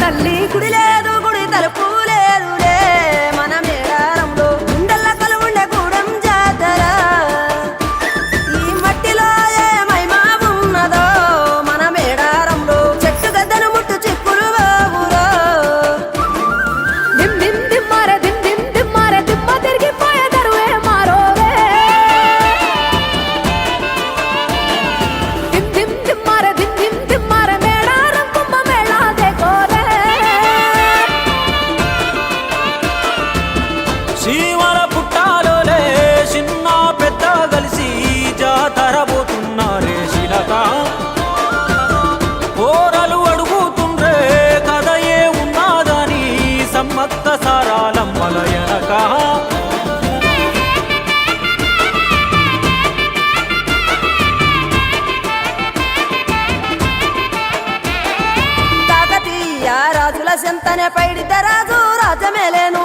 తల్లి గుడి లేదు గుడి తలుపు లేదులే మన మేడారంలో గుండెల్ల కలువుండే గూడెం జాతర ఈ మట్టిలో ఏ మహిమా ఉన్నదో మన మేడారంలో చెట్టు గద్దను ముట్టు చిక్కులు బాబులో దిమ్ దిమ్ దిమ్మారే దిమ్ దిమ్ దిమ్మారే దిమ్మ తిరిగిపోయే దరువే మారోవే దిమ్ దిమ్ దిమ్మారే దిమ్ దిమ్ దిమ్మారే మేడారం కుంభ మేళా దేకోరే శివల పుట్టాలోలే చిన్న పెద్ద కలిసి జాతర పోతున్నారే శిలక పోరలు అడుగుతుండ్రే కథ ఏ ఉన్నాదని సమ్మక్క సారాలమ్మల ఎనక కాకతీయ రాజుల సెంతనే పైడిత రాజు రాజమేలేను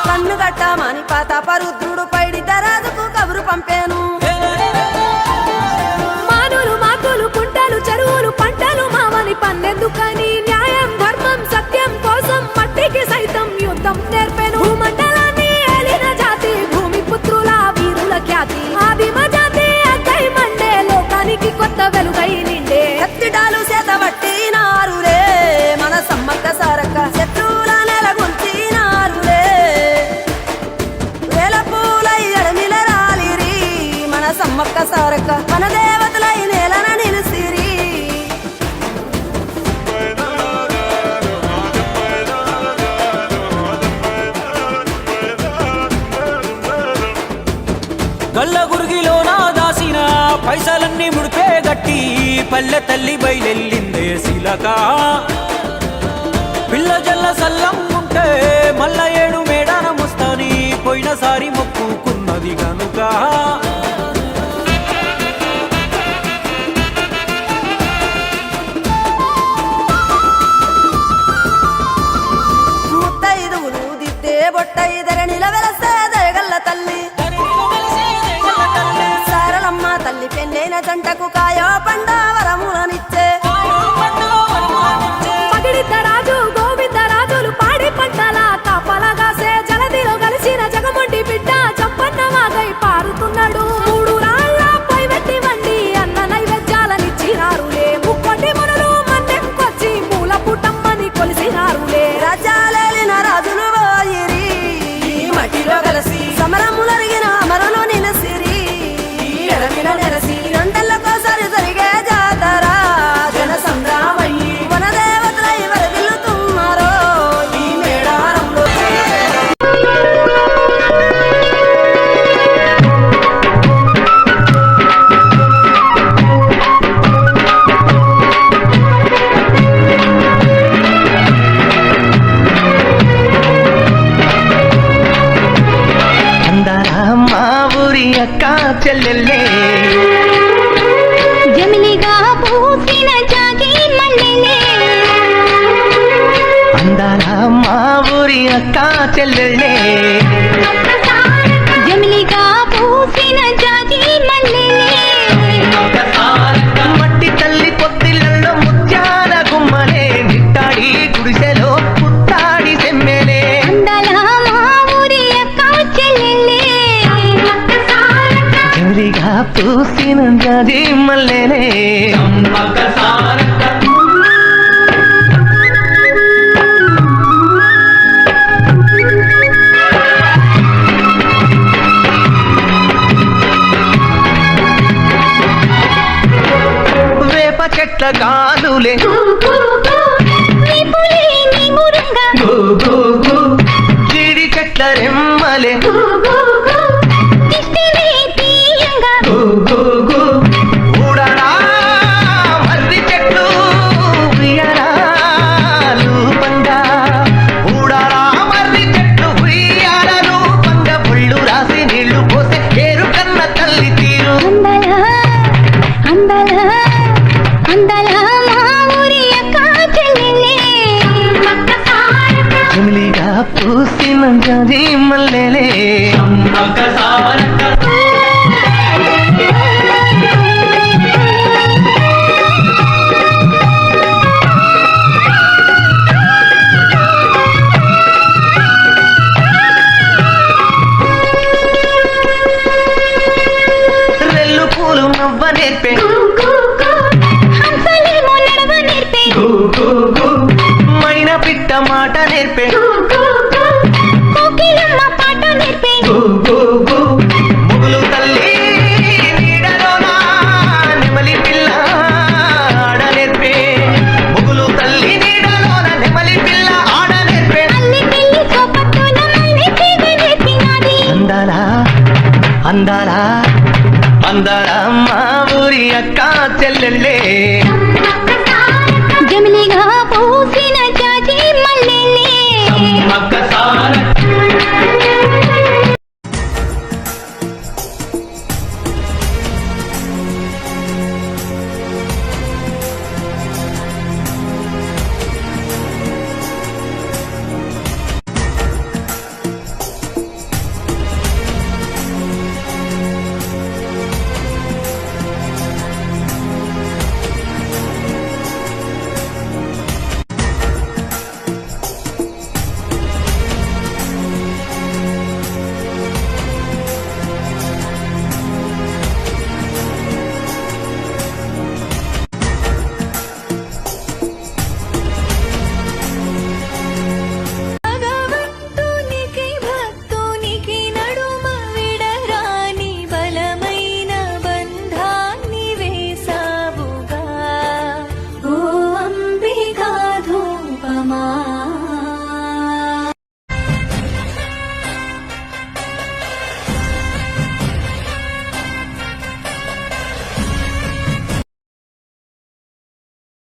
కన్ను గట్టమని పాతాపరుద్రుడు పైడిత రాజుకు కబురు పంపేను మానులు మాకులు కుంటలు చెరువులు పంటలు మామని పన్నెందుకని న్యాయం ధర్మం సత్యం కోసం మట్టికి సైతం యుద్ధం నేర్పెను భూమండలాన్ని ఏలిన జాతి భూమి పుత్రుల వీరుల ఖ్యాతి ఆదిమ జాతి అక్కై మండే లోకానికి కొత్త వెలుగై నిండే ఎత్తిడాలు చేతబట్టినారులే మన సమ్మక్క సారక్క శత్రువుల నెలగొల్చినారులే వేల పూలై అడమిల రాలిరి మన సమ్మక్క సారక్క మన దేవతలై నేలన నిలిసిరి గల్ల గురిగిలోన దాసిన పైసలన్నీ ముడిపే గట్టి పల్లె తల్లి బయలెల్లిందే శిలక పిల్ల జల్ల సల్లం ఉంటే మల్ల ఏడు మేడాన ముస్తాని పోయినసారి మొక్కుకున్నది గనుక ముత్తైదువులు దిద్దే బొట్టైదర నిలవెలసే దయగల్ల తల్లి సారలమ్మ తల్లి పెళ్ళైన జంటకు కాయో పండ వరములనిచ్చే పగిడిత రాజు గోవింద రాజులు పాడి పంటల కాపలగాసే జలదిలో కలిసిన జగమొండి బిడ్డ చంపన్న వాగై పారుతున్నాడు మూడు రాళ్ళ పై వెట్టి వండి అన్న నైవేద్యాలనిచ్చినారులే ముక్కోటి మునులు మన్నెంకొచ్చి మూల పుట్టమ్మని కొలిసినారులే రాజ్యాలేలిన రాజులు పోయిరి ఈ మట్టిలో కలిసి సమరములరిగిన అమరులు నిలసిరి ఎడమిల నెరసి రెండెళ్ళకోసారి జరిగే జాతర జన సంగ్రామయ్యి వన దేవతలై వరదిల్లుతున్నారో ఈ మేడారంలో అందరా మా ఊరి అక్క చెల్లెల్లే జమిలిగా పూసిన జాగి మల్లెలే అందరా మా ఊరి అక్క చెల్లెల్లే జమిలిగా పూసిన జాగి మల్లెలే మట్టి తల్లి పొత్తిళ్ళల్లో ముత్యాల గుమ్మలే నిట్టాడి గుడిసెలో పుట్టాడి సెమ్మెలే అందల మా ఊరి అక్క చెల్లెలే జమిలిగా పూసిన జాజి మల్లెలే వేప చెట్ల గాలులే నిపులే నీ మురుంగా జీడి చెట్ల రెమ్మలే దిష్టివే తీయంగా ఊడరా మర్రి చెట్లు ఉయ్యారాలు పంగా ఊడరా మర్రి చెట్లు ఉయ్యారాలు పంగ పుళ్ళు రాసి నీళ్లు పోసే ఏరు కన్న తల్లి తీరు అందల అందల మా ఊరి అక్క చెల్లెలే జమిలిగా పూసిన జాజి మల్లెలే అందాల అందాల